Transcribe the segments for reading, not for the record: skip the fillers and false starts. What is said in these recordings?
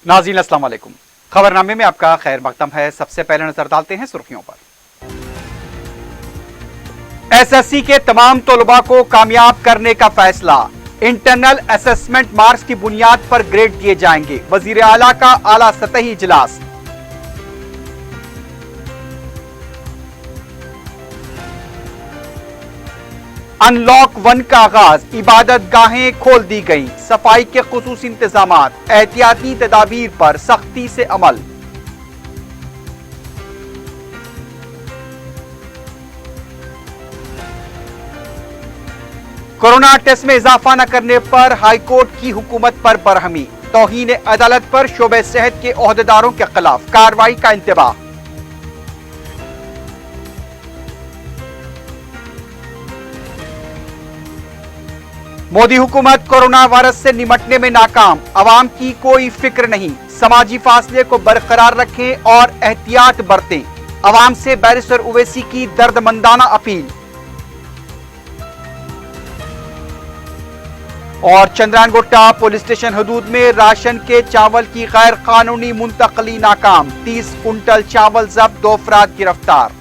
नाज़रीन अस्सलाम वालेकुम। खबरनामे में आपका खैर मकदम है। सबसे पहले नजर डालते हैं सुर्खियों पर। एसएससी के तमाम तलबा को कामयाब करने का फैसला। इंटरनल असेसमेंट मार्क्स की बुनियाद पर ग्रेड दिए जाएंगे। वजीर आला का आला सतही इजलास। अनलॉक 1 का आगाज। इबादत गाहें खोल दी गई। सफाई के खुसूसी इंतजामात, एहतियाती तदाबीर पर सख्ती से अमल। कोरोना टेस्ट में इजाफा न करने पर हाईकोर्ट की हुकूमत पर बरहमी। तौहीन अदालत पर शोबे सेहत के ओहदेदारों के खिलाफ कार्रवाई का इंतबाह। मोदी हुकूमत कोरोना वायरस से निपटने में नाकाम। अवाम की कोई फिक्र नहीं। समाजी फासले को बरकरार रखें और एहतियात बरतें। अवाम से बैरिस्टर ओवैसी की दर्दमंदाना अपील। और चंद्रायनगोटा पुलिस स्टेशन हदूद में राशन के चावल की गैर कानूनी मुंतकली नाकाम। 30 कुंटल चावल जब्त, 2 अफराद गिरफ्तार।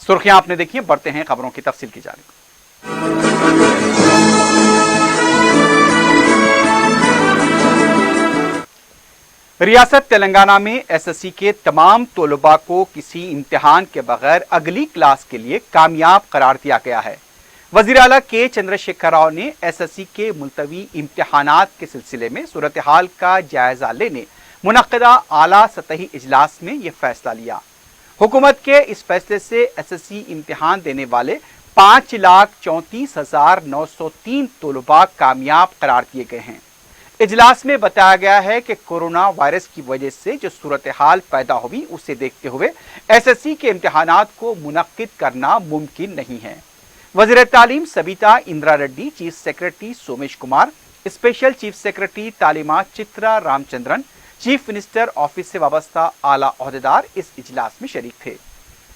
सुर्खियां आपने देखी, बढ़ते हैं खबरों की तफसील की जानिब। रियासत तेलंगाना में एसएससी के तमाम तलबा को किसी इम्तिहान के बगैर अगली क्लास के लिए कामयाब करार दिया गया है। वजीर आला के चंद्रशेखर राव ने एसएससी के मुलतवी इम्तिहानात के सिलसिले में सूरत हाल का जायजा लेने मुनक्किदा आला सतही इजलास में यह फैसला लिया। हुकूमत के इस फैसले से एसएससी इम्तिहान देने वाले 5,34,903 तलबा कामयाब करार दिए गए हैं। इजलास में बताया गया है कि कोरोना वायरस की वजह से जो सूरत हाल पैदा हुई उसे देखते हुए एसएससी के इम्तिहानात को मुनक्किद करना मुमकिन नहीं है। वज़ीर तालीम Sabita Indira Reddy, chief secretary Somesh Kumar, special chief secretary तालीमात Chitra Ramachandran, chief minister office से वाबस्ता आला ओहदेदार इस इजलास में शरीक थे।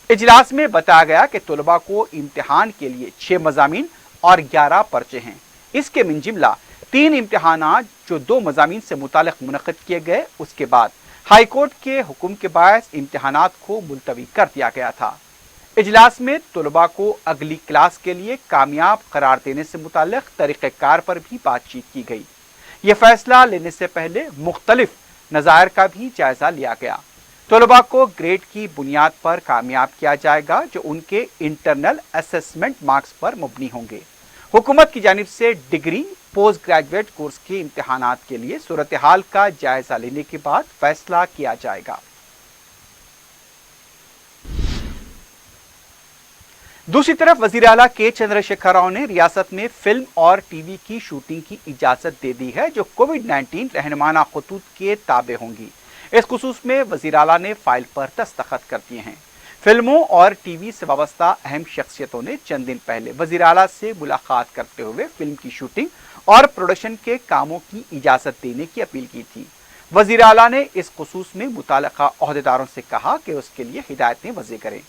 इजलास में बताया गया कि तलबा को इम्तिहान के लिए 6 मजामीन और 11 पर्चे हैं। इसके मिन जिमला 3 इम्तिहानात जो 2 मजामीन से मुतालिक मुनक्किद किए गए, उसके बाद हाईकोर्ट के हुक्म के बायस इम्तिहानात को मुलतवी कर दिया गया था। इजलास में तलबा को अगली क्लास के लिए कामयाब करार देने से मुतालिक तरीक़ेकार पर भी बातचीत की गई। यह फैसला लेने से पहले मुख्तलिफ नज़ायर का भी जायजा लिया गया। तलबा को ग्रेड की बुनियाद पर कामयाब किया जाएगा जो उनके इंटरनल असेसमेंट मार्क्स पर मुबनी होंगे। हुकूमत की जानिब से डिग्री पोस्ट ग्रेजुएट कोर्स के इम्तिहानात के लिए सूरत हाल का जायजा लेने के बाद फैसला किया जाएगा। दूसरी तरफ वजीर आला के चंद्रशेखर राव ने रियासत में फिल्म और टीवी की शूटिंग की इजाजत दे दी है जो कोविड-19 रहनुमाना खतूत के ताबे होंगी। इस खुसूस में वजीर आला ने फाइल पर दस्तखत कर दिए हैं। फिल्मों और टीवी से वाबस्ता अहम शख्सियतों ने चंद दिन पहले वजीर आला से मुलाकात करते हुए फिल्म की शूटिंग और प्रोडक्शन के कामों की इजाजत देने की अपील की थी। वजीर आला ने इस खुसूस में मुताल्लिका ओहदेदारों से कहा कि उसके लिए हिदायतें वज़ी करें।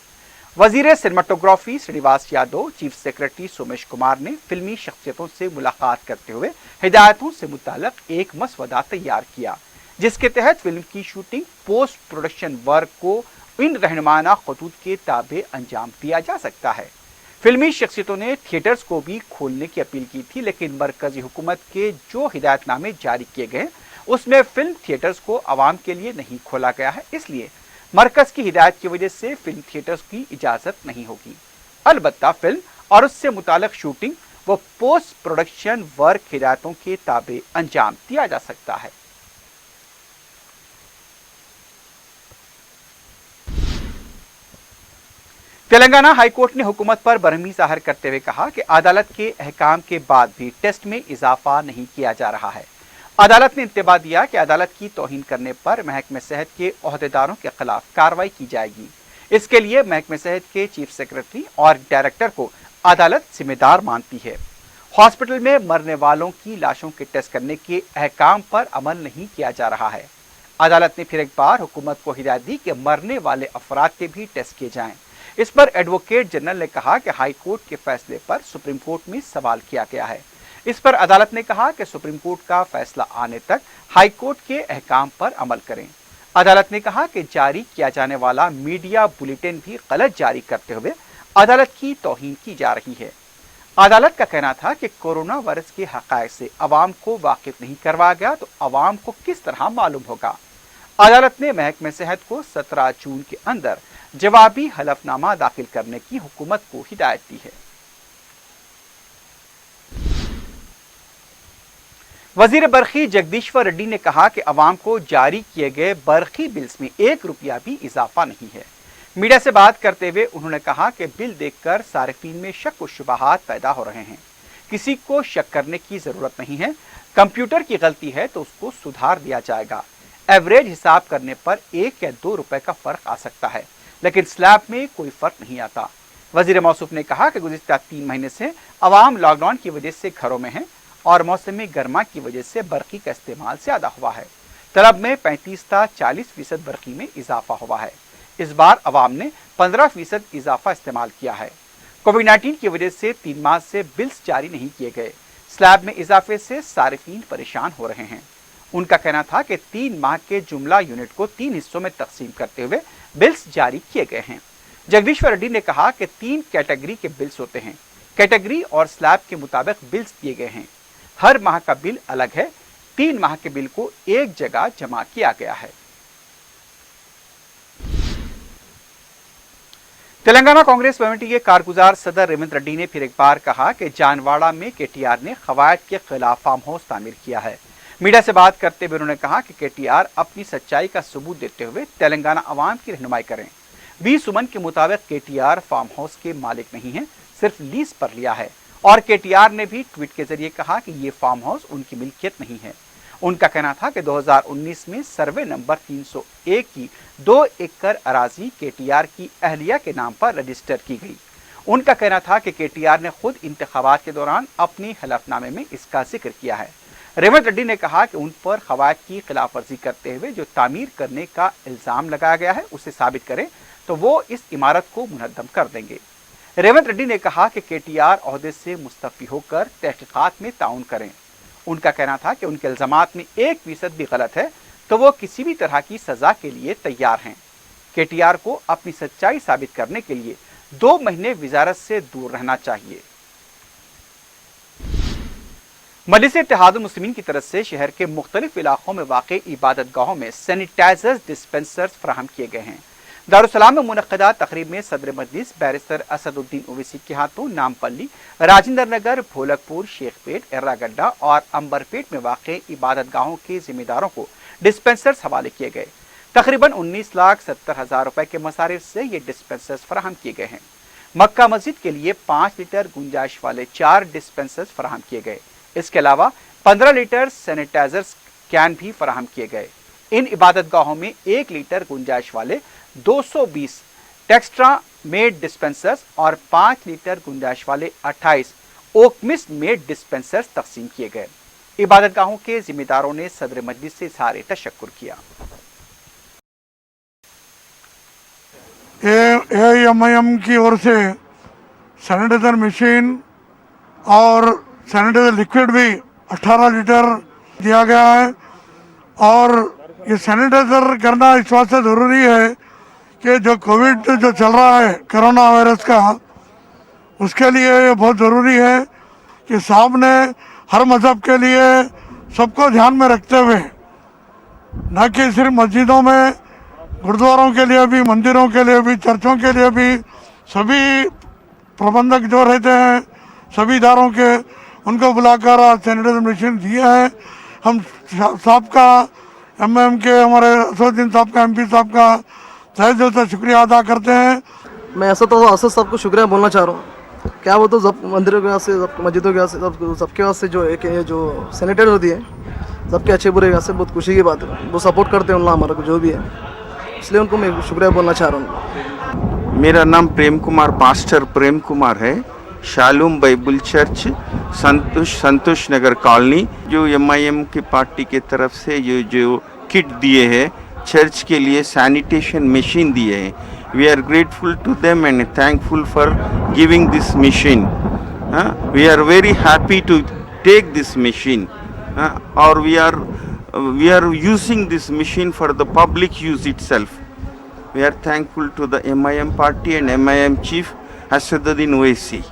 वजीर cinematography Srinivas Yadav, chief secretary Somesh Kumar ने फिल्मी शख्सियतों से मुलाकात करते हुए हिदायतों से मुताल्लिक एक मसवदा तैयार किया, जिसके तहत फिल्म की शूटिंग पोस्ट प्रोडक्शन वर्क को इन रहनुमाना खतूत के ताबे अंजाम दिया जा सकता है। फिल्मी शख्सियतों ने थिएटर्स को भी खोलने की अपील की थी, लेकिन मरकजी हुकूमत के जो हिदायतनामे जारी किए गए उसमें फिल्म थिएटर्स को आवाम के लिए नहीं खोला गया है, इसलिए मरकज की हिदायत की वजह से फिल्म थिएटर्स की इजाजत नहीं होगी। अलबत्ता फिल्म और उससे मुताल्लिक शूटिंग व पोस्ट प्रोडक्शन वर्क हिदायतों के ताबे अंजाम दिया जा सकता है। तेलंगाना हाईकोर्ट ने हुकूमत पर बरहमी जाहिर करते हुए कहा कि अदालत के अहकाम के बाद भी टेस्ट में इजाफा नहीं किया जा रहा है। अदालत ने इंतबाह दिया कि अदालत की तौहीन करने पर महकमे सेहत के ओहदेदारों के खिलाफ कार्रवाई की जाएगी। इसके लिए महकमे सेहत के चीफ सेक्रेटरी और डायरेक्टर को अदालत जिम्मेदार मानती है। हॉस्पिटल में मरने वालों की लाशों के टेस्ट करने के अहकाम पर अमल नहीं किया जा रहा है। अदालत ने फिर एक बार हुकूमत को हिदायत दी कि मरने वाले अफराद के भी टेस्ट किए जाएं। इस पर एडवोकेट जनरल ने कहा कि हाई कोर्ट के फैसले पर सुप्रीम कोर्ट में सवाल किया गया है। इस पर अदालत ने कहा कि सुप्रीम कोर्ट का फैसला आने तक हाई कोर्ट के अहकाम पर अमल करें। अदालत ने कहा कि जारी किया जाने वाला मीडिया बुलेटिन भी गलत जारी करते हुए अदालत की तौहीन की जा रही है। अदालत का कहना था कि कोरोना वायरस के हक़ाइक़ से अवाम को वाकिफ नहीं करवाया गया तो अवाम को किस तरह मालूम होगा। अदालत ने महकमे सेहत को 17 जून के अंदर जवाबी हलफनामा दाखिल करने की हुकूमत को हिदायत दी है। वजीर बरखी जगदीश्वर रेड्डी ने कहा कि अवाम को जारी किए गए बरखी बिल्स में 1 रुपया भी इजाफा नहीं है। मीडिया से बात करते हुए उन्होंने कहा कि बिल देखकर सारिफीन में शक व शुबहात पैदा हो रहे हैं। किसी को शक करने की जरूरत नहीं है। कंप्यूटर की गलती है तो उसको सुधार दिया जाएगा। एवरेज हिसाब करने पर 1 या 2 रुपए का फर्क आ सकता है, लेकिन स्लैब में कोई फर्क नहीं आता। वजीर मौसूफ ने कहा कि गुज़िश्ता 3 महीने से अवाम लॉकडाउन की वजह से घरों में हैं और मौसम गर्मा की वजह से बरकी का इस्तेमाल ज्यादा हुआ है। तलब में 35 से 40% बरकी में इजाफा हुआ है। इस बार अवाम ने 15% इजाफा इस्तेमाल किया है। कोविड-19 की वजह से 3 माह से बिल्स जारी नहीं किए गए। स्लैब में इजाफे से सारिफीन परेशान हो रहे हैं। उनका कहना था कि 3 माह के जुमला यूनिट को 3 हिस्सों में तकसीम करते हुए बिल्स जारी किए गए हैं। जगदीश्वर रेड्डी ने कहा कि 3 कैटेगरी के बिल्स होते हैं। कैटेगरी और स्लैब के मुताबिक बिल्स दिए गए हैं। हर माह का बिल अलग है। 3 माह के बिल को एक जगह जमा किया गया है। तेलंगाना कांग्रेस कमेटी के कारगुजार सदर रेवंत रेड्डी ने फिर एक बार कहा कि जानवाड़ा में केटीआर ने खवायद के खिलाफ फार्म हाउस तामीर किया है। मीडिया से बात करते हुए उन्होंने कहा कि केटीआर अपनी सच्चाई का सबूत देते हुए तेलंगाना अवाम की रहनुमाई करें। 20 सुमन के मुताबिक केटीआर फार्म हाउस के मालिक नहीं है, सिर्फ लीज पर लिया है। और केटीआर ने भी ट्वीट के जरिए कहा कि ये फार्म हाउस उनकी मिल्कियत नहीं है। उनका कहना था कि 2019 में सर्वे नंबर 301 की 2 एकड़ अराजी केटीआर की अहलिया के नाम पर रजिस्टर की गई। उनका कहना था कि केटीआर ने खुद इंतखाबात के दौरान अपनी हलफनामे में इसका जिक्र किया है। रेवंत रेड्डी ने कहा कि उन पर खवायद की खिलाफ वर्जी करते हुए जो तामीर करने का इल्जाम लगाया गया है उसे साबित करें तो वो इस इमारत को मुनद्दम कर देंगे। रेवंत रेड्डी ने कहा कि केटीआर ओहदे से मुस्तफी होकर तहकीकात में ताउन करें। उनका कहना था कि उनके इल्जामात में 1% भी गलत है तो वो किसी भी तरह की सजा के लिए तैयार हैं। केटीआर को अपनी सच्चाई साबित करने के लिए 2 महीने वजारत से दूर रहना चाहिए। मजलिस इत्तेहादुल मुस्लिमीन की तरफ से शहर के मुख्तलिफ इलाकों में वाक़ई इबादत गाहों में सैनिटाइजर डिस्पेंसर्स फराहम किए गए हैं। दारुस्सलाम में मुनक़्क़दा तकरीब में सदर मजलिस बैरिस्टर असदुद्दीन ओवैसी के हाथों नामपल्ली, राजेंद्र नगर, भोलकपुर, शेखपेट, एर्रागड्डा और अंबरपेट में वाक़ई इबादत गाहों के जिम्मेदारों को डिस्पेंसर्स हवाले किए गए। तकरीबन 19,70,000 रुपए के मसारिफ से ये डिस्पेंसर्स फराहम किए गए हैं। मक्का मस्जिद के लिए 5 लीटर गुंजाइश वाले 4 डिस्पेंसर्स फराहम किए गए। इसके अलावा 15 लीटर सैनिटाइजर कैन भी फराहम किए गए। इन इबादत गाहों में 1 लीटर गुंजाइश वाले 220 टेक्स्ट्रा मेड डिस्पेंसर्स और 5 लीटर गुंजाइश वाले 28 ओकमिस मेड डिस्पेंसर्स तकसीम किए गए। इबादत गाहों के जिम्मेदारों ने सदर मजलिस से इज़हार तशक्कुर किया। AIMIM की ओर से सैनिटाइजर मशीन और सैनिटाइजर लिक्विड भी 18 लीटर दिया गया है। और ये सैनिटाइजर करना इस बात से ज़रूरी है कि जो कोविड जो चल रहा है कोरोना वायरस का, उसके लिए ये बहुत ज़रूरी है कि साहब ने हर मज़हब के लिए सबको ध्यान में रखते हुए, न कि सिर्फ मस्जिदों में, गुरुद्वारों के लिए भी, मंदिरों के लिए भी, चर्चों के लिए भी, सभी प्रबंधक जो रहते हैं सभी इदारों के, उनको बुलाकर सैनिटाइजर मशीन दिए हैं। हम साहब का, MIM के हमारे असदुद्दीन साहब का, MP साहब का तहे दिल से शुक्रिया अदा करते हैं। मैं असद साहब को शुक्रिया बोलना चाह रहा हूँ। क्या वो तो सब मंदिरों के वास्ते, सब मस्जिदों के वास्ते, सबके वास्ते जो एक जो सैनिटाइजर दिए, सबके अच्छे बुरे वास्ते बहुत खुशी की बात है। वो सपोर्ट करते हैं उनका हमारा को जो भी है, इसलिए उनको मैं शुक्रिया बोलना चाह रहा हूँ। मेरा नाम प्रेम कुमार, पास्टर प्रेम कुमार है। शालूम बाइबल चर्च, संतोष नगर कॉलोनी। जो MIM की पार्टी की तरफ से ये जो किट दिए हैं, चर्च के लिए सैनिटेशन मशीन दिए हैं. We are grateful to them and thankful for giving this machine. We are very happy to take this machine, or we are using this machine for the public use itself. We are thankful to the MIM party and MIM chief Asaduddin Owaisi.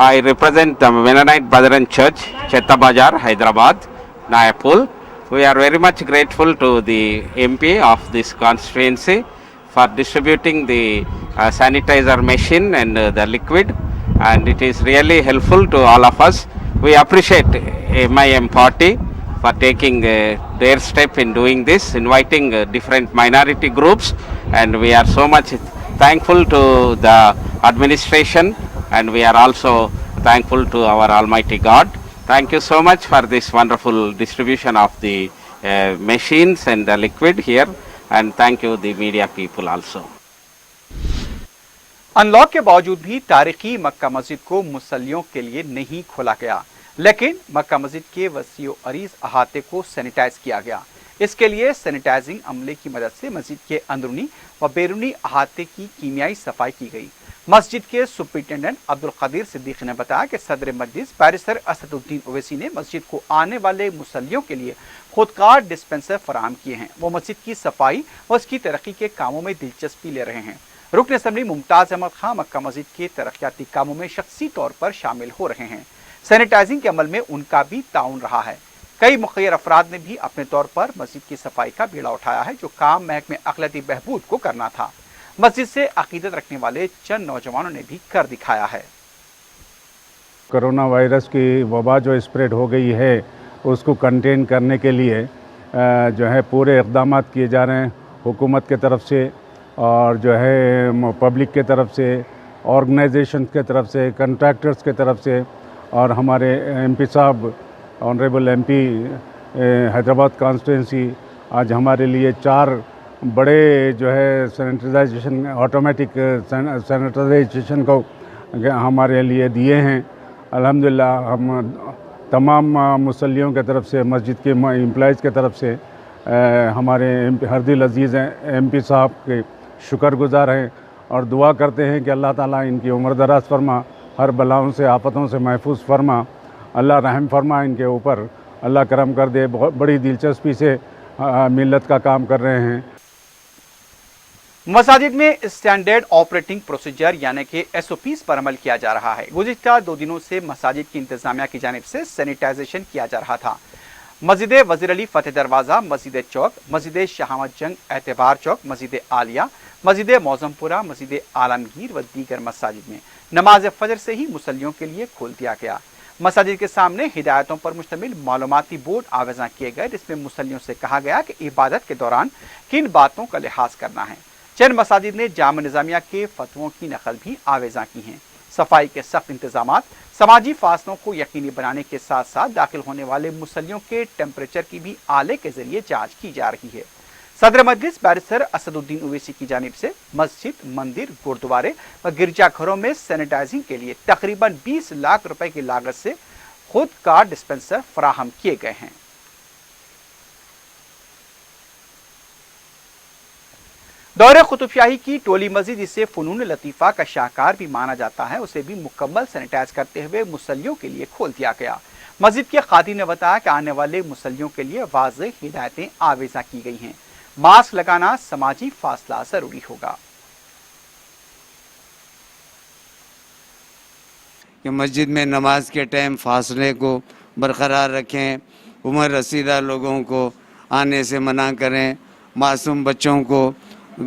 I represent the Mennonite Brethren Church, Chetta Bazar, Hyderabad, Nayapul. We are very much grateful to the MP of this constituency for distributing the sanitizer machine and the liquid, and it is really helpful to all of us. We appreciate MIM party for taking their step in doing this, inviting different minority groups, and we are so much thankful to the administration, and we are also thankful to our Almighty God. Thank you so much for this wonderful distribution of the machines and the liquid here, and thank you the media people also. Unlock के बावजूद भी तारीखी मक्का मस्जिद को मुसल्लियों के लिए नहीं खोला गया, लेकिन मक्का मस्जिद के वसीओ अरीज अहाते को सैनिटाइज किया गया। इसके लिए सैनिटाइजिंग अमले की मदद से मस्जिद के अंदरूनी व बैरूनी अहाते की कीमियाई सफाई की गई। मस्जिद के सुपरिटेंडेंट अब्दुल कदीर सिद्दीकी ने बताया कि सदर मजलिस बैरिस्टर असदुद्दीन ओवैसी ने मस्जिद को आने वाले मुसल्लियों के लिए खुदकार डिस्पेंसर फराहम किए हैं। वो मस्जिद की सफाई व उसकी तरक्की के कामों में दिलचस्पी ले रहे हैं। रुकन असम्बली मुमताज अहमद खां मक्का मस्जिद के तरक्याती कामों में शख्सी तौर पर शामिल हो रहे हैं। सैनिटाइजिंग के अमल में उनका भी ताउन रहा है। कई मुखिर अफराद ने भी अपने तौर पर मस्जिद की सफाई का बीड़ा उठाया है, जो काम महकमे अखलाती बहबूद को करना था। मस्जिद से अकीदत रखने वाले चंद नौजवानों ने भी कर दिखाया है। कोरोना वायरस की वबा जो स्प्रेड हो गई है उसको कंटेन करने के लिए जो है पूरे इक़दाम किए जा रहे हैं हुकूमत के तरफ से, और जो है पब्लिक के तरफ से, ऑर्गेनाइजेशन के तरफ से, कंट्रैक्टर्स के तरफ से, और हमारे एमपी साहब ऑनरेबल एमपी हैदराबाद कॉन्स्टिट्यूंसी आज हमारे लिए 4 बड़े जो है सैनिटाइजेशन ऑटोमेटिक सैनिटाइजेशन को हमारे लिए दिए हैं। अल्हम्दुलिल्लाह हम तमाम मुसल्लियों के तरफ से, मस्जिद के एम्प्लॉइज़ के तरफ से हमारे हरदिल अज़ीज़ हैं एमपी साहब के शुक्रगुज़ार हैं और दुआ करते हैं कि अल्लाह ताला इनकी उम्र दराज फरमा, हर बलाओं से आफतों से महफूज फरमा, अल्लाह रहम फरमा इनके ऊपर, अल्लाह करम कर दे। बहुत बड़ी दिलचस्पी से मिल्लत का काम कर रहे हैं। मसाजिद में स्टैंडर्ड ऑपरेटिंग प्रोसीजर यानी कि SOPs पर अमल किया जा रहा है। गुज़िश्ता 2 दिनों से मसाजिद की इंतजामिया की जानिब से सैनिटाइजेशन किया जा रहा था। मस्जिद वज़ीर अली फ़तेह दरवाज़ा, मस्जिद चौक, मस्जिद शहामत जंग एतबार चौक, मस्जिद आलिया, मस्जिद मौज़मपुरा, मस्जिद आलमगीर व दीगर मसाजिद में नमाज फजर से ही मुसल्लियों के लिए खोल दिया गया। मसाजिद के सामने हिदायतों पर मुश्तमिल मालूमाती बोर्ड आवेज़ा किए गए, जिसमें मुसल्लियों से कहा गया कि इबादत के दौरान किन बातों का लिहाज करना है। चंद मसाजिद ने जाम निज़ामिया के फतवों की नकल भी आवेज़ा की हैं। सफाई के सख्त इंतजामात, समाजी फासलों को यकीनी बनाने के साथ साथ दाखिल होने वाले मुसल्लियों के टेम्परेचर की भी आले के जरिए जांच की जा रही है। सदर मजलिस बैरिस्टर असदुद्दीन ओवैसी की जानिब से मस्जिद, मंदिर, गुरुद्वारे व गिरजाघरों में सैनिटाइजिंग के लिए तकरीबन 20 लाख रुपए की लागत से खुद कार डिस्पेंसर फराहम किए गए हैं। दौरे कुतुबशाही की टोली मस्जिद, जिसे फनून लतीफ़ा का शाहकार भी माना जाता है, उसे भी मुकम्मल सैनिटाइज करते हुए मुसल्लियों के लिए खोल दिया गया। मस्जिद के खातिन ने बताया कि आने वाले मुसल्लियों के लिए वाज़ेह हिदायतें आवेज़ा की गई हैं। मास्क लगाना, समाजी फासला जरूरी होगा। कि मस्जिद में नमाज के टाइम फासले को बरकरार रखें, उम्र रसीदा लोगों को आने से मना करें, मासूम बच्चों को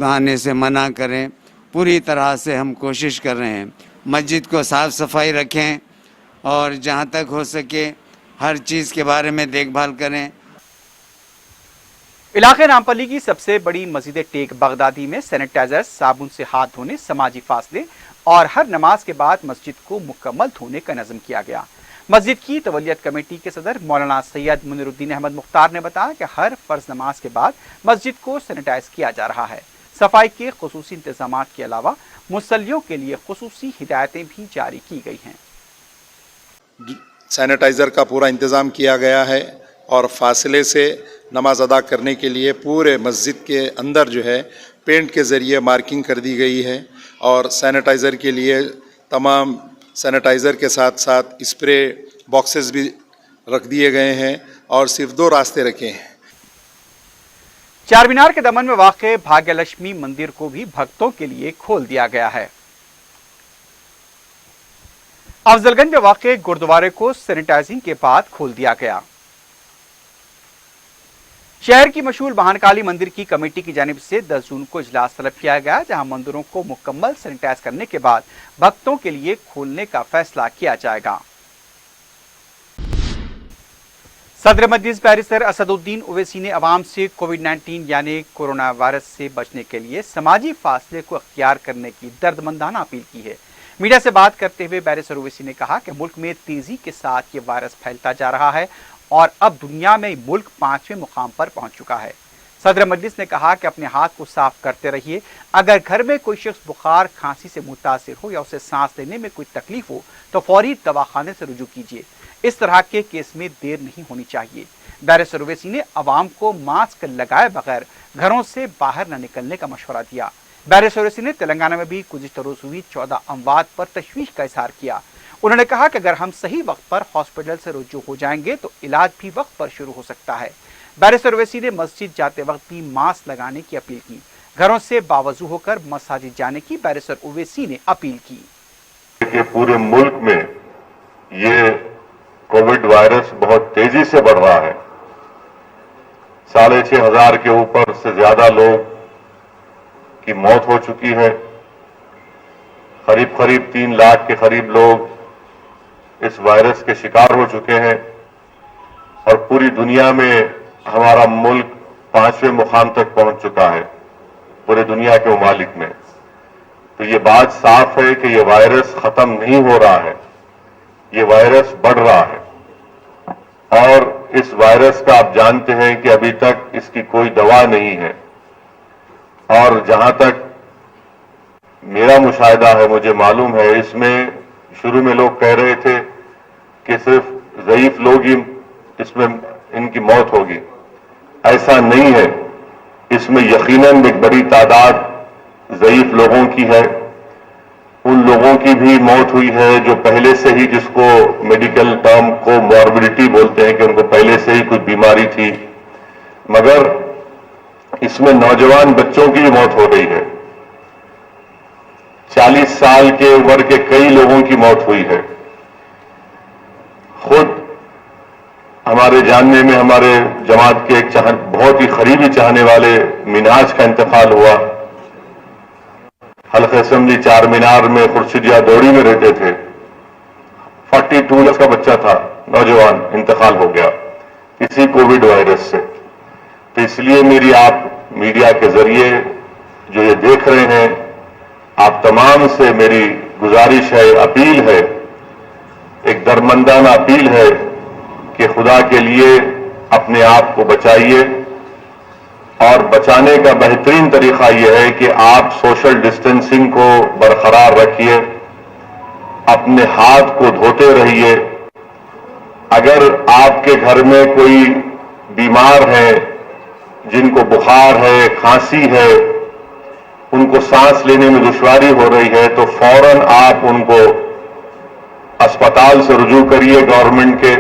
आने से मना करें। पूरी तरह से हम कोशिश कर रहे हैं मस्जिद को साफ़ सफाई रखें और जहाँ तक हो सके हर चीज़ के बारे में देखभाल करें। इलाके नामपल्ली की सबसे बड़ी मस्जिद टेक बगदादी में सैनिटाइजर, साबुन से हाथ धोने, समाजी फासले और हर नमाज के बाद मस्जिद को मुकम्मल धोने का नज़म किया गया। मस्जिद की तवलियत कमेटी के सदर मौलाना सैयद मुनीरुद्दीन अहमद मुख्तार ने बताया कि हर फर्ज नमाज के बाद मस्जिद को सैनिटाइज किया जा रहा है। सफाई के खुसूसी इंतजामात के अलावा मुसल्लियों के लिए खुसूसी हिदायतें भी जारी की गई हैं। सैनिटाइज़र का पूरा इंतज़ाम किया गया है और फासले से نماز ادا کرنے کے لیے پورے مسجد کے اندر جو ہے پینٹ کے ذریعے مارکنگ کر دی گئی ہے، اور سینیٹائزر کے لیے تمام سینیٹائزر کے ساتھ ساتھ اسپرے باکسز بھی رکھ دیے گئے ہیں، اور صرف 2 راستے رکھے ہیں۔ چار مینار کے دمن میں واقع بھاگیہ لکشمی مندر کو بھی بھکتوں کے لیے کھول دیا گیا ہے۔ افضل گنج میں واقع گردوارے کو سینیٹائزنگ کے بعد کھول دیا گیا۔ شہر کی مشہور مہان کالی مندر کی کمیٹی کی جانب سے 10 جون کو اجلاس طلب کیا گیا، جہاں مندروں کو مکمل سینیٹائز کرنے کے بعد بھکتوں کے لیے کھولنے کا فیصلہ کیا جائے گا۔ صدر مجلس بیرسٹر اسد الدین اویسی نے عوام سے کووڈ-19 یعنی کورونا وائرس سے بچنے کے لیے سماجی فاصلے کو اختیار کرنے کی دردمندانہ اپیل کی ہے۔ میڈیا سے بات کرتے ہوئے بیرسٹر اویسی نے کہا کہ ملک میں تیزی کے ساتھ یہ وائرس پھیلتا جا رہا ہے اور اب دنیا میں ملک 5ویں مقام پر پہنچ چکا ہے۔ صدر مجلس نے کہا کہ اپنے ہاتھ کو صاف کرتے رہیے، اگر گھر میں کوئی شخص بخار کھانسی سے متاثر ہو یا اسے سانس لینے میں کوئی تکلیف ہو تو فوری دواخانے سے رجوع کیجیے، اس طرح کے کیس میں دیر نہیں ہونی چاہیے۔ بیرسٹر اویسی نے عوام کو ماسک لگائے بغیر گھروں سے باہر نہ نکلنے کا مشورہ دیا۔ بیرسٹر اویسی نے تلنگانہ میں بھی گزشتہ روز ہوئی 14 اموات پر تشویش کا اظہار کیا۔ انہوں نے کہا کہ اگر ہم صحیح وقت پر ہاسپٹل سے رجوع ہو جائیں گے تو علاج بھی وقت پر شروع ہو سکتا ہے۔ بیرسٹر اویسی نے مسجد جاتے وقت بھی ماسک لگانے کی اپیل کی۔ گھروں سے باوضو ہو کر مساجد جانے کی بیرسٹر اویسی نے اپیل کی۔ کہ پورے ملک میں یہ کووڈ وائرس بہت تیزی سے بڑھ رہا ہے، 6,500 کے اوپر سے زیادہ لوگ کی موت ہو چکی ہے، قریب 3 لاکھ کے قریب لوگ اس وائرس کے شکار ہو چکے ہیں، اور پوری دنیا میں ہمارا ملک 5ویں مقام تک پہنچ چکا ہے پورے دنیا کے ممالک میں۔ تو یہ بات صاف ہے کہ یہ وائرس ختم نہیں ہو رہا ہے، یہ وائرس بڑھ رہا ہے، اور اس وائرس کا آپ جانتے ہیں کہ ابھی تک اس کی کوئی دوا نہیں ہے، اور جہاں تک میرا مشاہدہ ہے، مجھے معلوم ہے، اس میں شروع میں لوگ کہہ رہے تھے کہ صرف ضعیف لوگ ہی اس میں ان کی موت ہوگی، ایسا نہیں ہے۔ اس میں یقیناً ایک بڑی تعداد ضعیف لوگوں کی ہے، ان لوگوں کی بھی موت ہوئی ہے جو پہلے سے ہی، جس کو میڈیکل ٹرم کو موربڈیٹی بولتے ہیں، کہ ان کو پہلے سے ہی کچھ بیماری تھی، مگر اس میں نوجوان بچوں کی بھی موت ہو رہی ہے، 40 سال کے عمر کے کئی لوگوں کی موت ہوئی ہے۔ خود ہمارے جاننے میں ہمارے جماعت کے ایک بہت ہی قریبی چاہنے والے منہاج کا انتقال ہوا، حلقہ اسمبلی 4 مینار میں خورشیدیہ دوڑی میں رہتے تھے، 42 کا بچہ تھا، نوجوان، انتقال ہو گیا اسی کووڈ وائرس سے۔ تو اس لیے میری آپ میڈیا کے ذریعے جو یہ دیکھ رہے ہیں، آپ تمام سے میری گزارش ہے، اپیل ہے، ایک درمندانہ اپیل ہے کہ خدا کے لیے اپنے آپ کو بچائیے، اور بچانے کا بہترین طریقہ یہ ہے کہ آپ سوشل ڈسٹینسنگ کو برقرار رکھیے، اپنے ہاتھ کو دھوتے رہیے۔ اگر آپ کے گھر میں کوئی بیمار ہے، جن کو بخار ہے، کھانسی ہے، ان کو سانس لینے میں دشواری ہو رہی ہے، تو فوراً آپ ان کو اسپتال سے رجوع کریے، گورنمنٹ کے،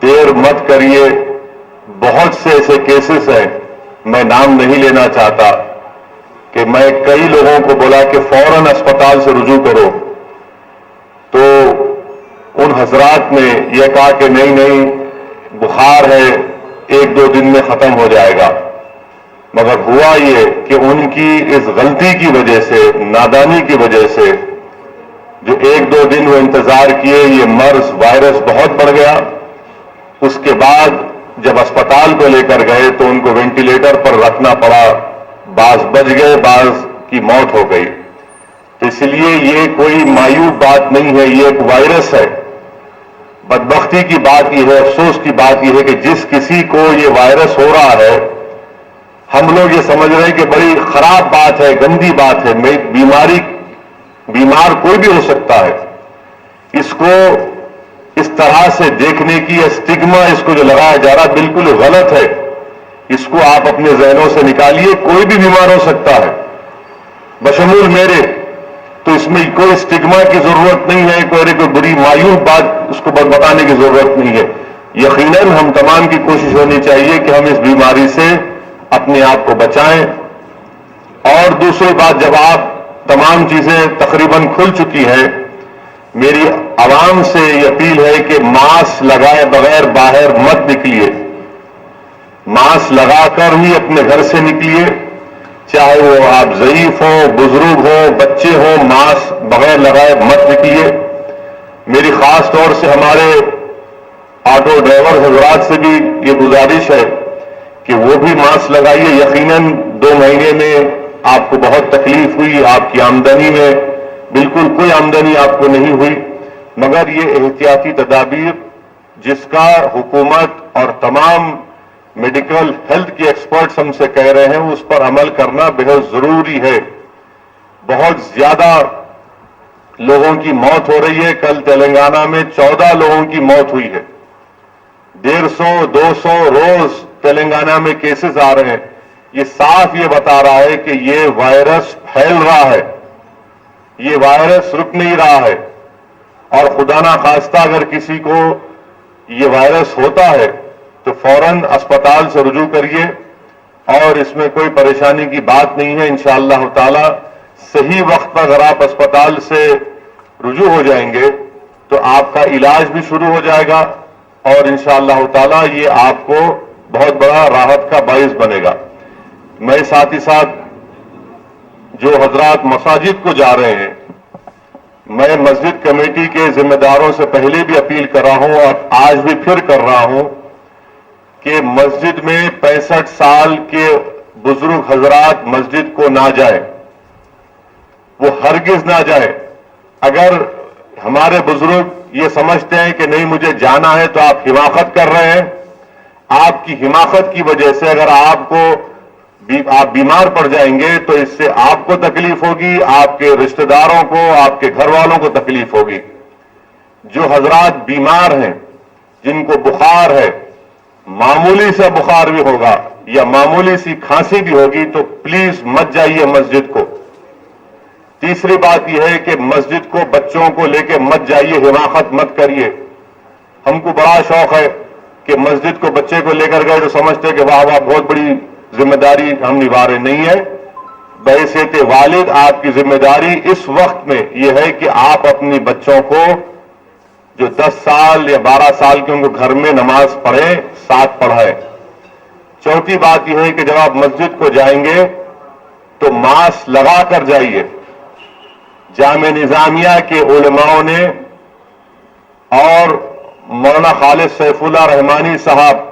دیر مت کریے۔ بہت سے ایسے کیسز ہیں، میں نام نہیں لینا چاہتا، کہ میں کئی لوگوں کو بولا کہ فوراً اسپتال سے رجوع کرو، تو ان حضرات نے یہ کہا کہ نہیں بخار ہے، 1-2 دن میں ختم ہو جائے گا، مگر ہوا یہ کہ ان کی اس غلطی کی وجہ سے، نادانی کی وجہ سے، جو 1-2 دن وہ انتظار کیے، یہ مرض وائرس بہت بڑھ گیا۔ اس کے بعد جب اسپتال کو لے کر گئے تو ان کو وینٹیلیٹر پر رکھنا پڑا، بعض بچ گئے، بعض کی موت ہو گئی۔ تو اس لیے یہ کوئی مایوب بات نہیں ہے، یہ ایک وائرس ہے۔ بدبختی کی بات یہ ہے، افسوس کی بات یہ ہے کہ جس کسی کو یہ وائرس ہو رہا ہے، ہم لوگ یہ سمجھ رہے ہیں کہ بڑی خراب بات ہے، گندی بات ہے، بیمار کوئی بھی ہو سکتا ہے۔ اس کو इस तरह से देखने की स्टिग्मा इसको जो लगाया जा रहा बिल्कुल गलत है। इसको आप अपने जहनों से निकालिए। कोई भी बीमार हो सकता है, बशमूल मेरे, तो इसमें कोई स्टिग्मा की जरूरत नहीं है, कोई बुरी मायूस बात उसको बताने की जरूरत नहीं है। यकीनन हम तमाम की कोशिश होनी चाहिए कि हम इस बीमारी से अपने आप को बचाएं। और दूसरी बात, जब आप तमाम चीजें तकरीबन खुल चुकी है, मेरी आवाम से ये अपील है कि मास्क लगाए बगैर बाहर मत निकलिए। मास्क लगाकर ही अपने घर से निकलिए, चाहे वो आप ज़ईफ हो, बुजुर्ग हो, बच्चे हो, मास्क बगैर लगाए मत निकलिए। मेरी खास तौर से हमारे ऑटो ड्राइवर हजरात से भी ये गुजारिश है कि वो भी मास्क लगाइए। यकीनन 2 महीने में आपको बहुत तकलीफ हुई, आपकी आमदनी में बिल्कुल कोई आमदनी आपको नहीं हुई, मगर ये एहतियाती तदाबीर जिसका हुकूमत और तमाम मेडिकल हेल्थ के एक्सपर्ट्स हमसे कह रहे हैं, उस पर अमल करना बेहद जरूरी है। बहुत ज्यादा लोगों की मौत हो रही है। कल तेलंगाना में 14 लोगों की मौत हुई है। 150-200 रोज तेलंगाना में केसेस आ रहे हैं। ये साफ ये बता रहा है कि ये वायरस फैल रहा है, ये वायरस रुक नहीं रहा है। और खुदा ना खास्ता अगर किसी को ये वायरस होता है तो फौरन अस्पताल से रुजू करिए, और इसमें कोई परेशानी की बात नहीं है। इंशाअल्लाह ताला सही वक्त पर अगर आप अस्पताल से रुजू हो जाएंगे तो आपका इलाज भी शुरू हो जाएगा, और इंशाअल्लाह ताला ये आपको बहुत बड़ा राहत का बाइस बनेगा। मैं साथ ही साथ जो हजरात मसाजिद को जा रहे हैं, मैं मस्जिद कमेटी के जिम्मेदारों से पहले भी अपील कर रहा हूं और आज भी फिर कर रहा हूं कि मस्जिद में 65 साल के बुजुर्ग हजरात मस्जिद को ना जाए, वो हरगिज ना जाए। अगर हमारे बुजुर्ग ये समझते हैं कि नहीं मुझे जाना है, तो आप हिमाकत कर रहे हैं। आपकी हिमाकत की वजह से अगर आप बीमार पड़ जाएंगे तो इससे आपको तकलीफ होगी, आपके रिश्तेदारों को, आपके घर वालों को तकलीफ होगी। जो हजरात बीमार हैं, जिनको बुखार है, मामूली सा बुखार भी होगा या मामूली सी खांसी भी होगी, तो प्लीज मत जाइए मस्जिद को। तीसरी बात यह है कि मस्जिद को बच्चों को लेकर मत जाइए, हिमाकत मत करिए। हमको बड़ा शौक है कि मस्जिद को बच्चे को लेकर गए तो समझते कि वाह वाह बहुत बड़ी जिम्मेदारी हम निभा रहे, नहीं है। बहैसियत वालिद आपकी जिम्मेदारी इस वक्त में यह है कि आप अपनी बच्चों को जो 10 साल या 12 साल के उनको घर में नमाज पढ़े, साथ पढ़ाए। चौथी बात यह है कि जब आप मस्जिद को जाएंगे तो मास्क लगा कर जाइए। जामे निजामिया के उलमाओं ने और मौलाना खालिद सैफुल्लाह रहमानी साहब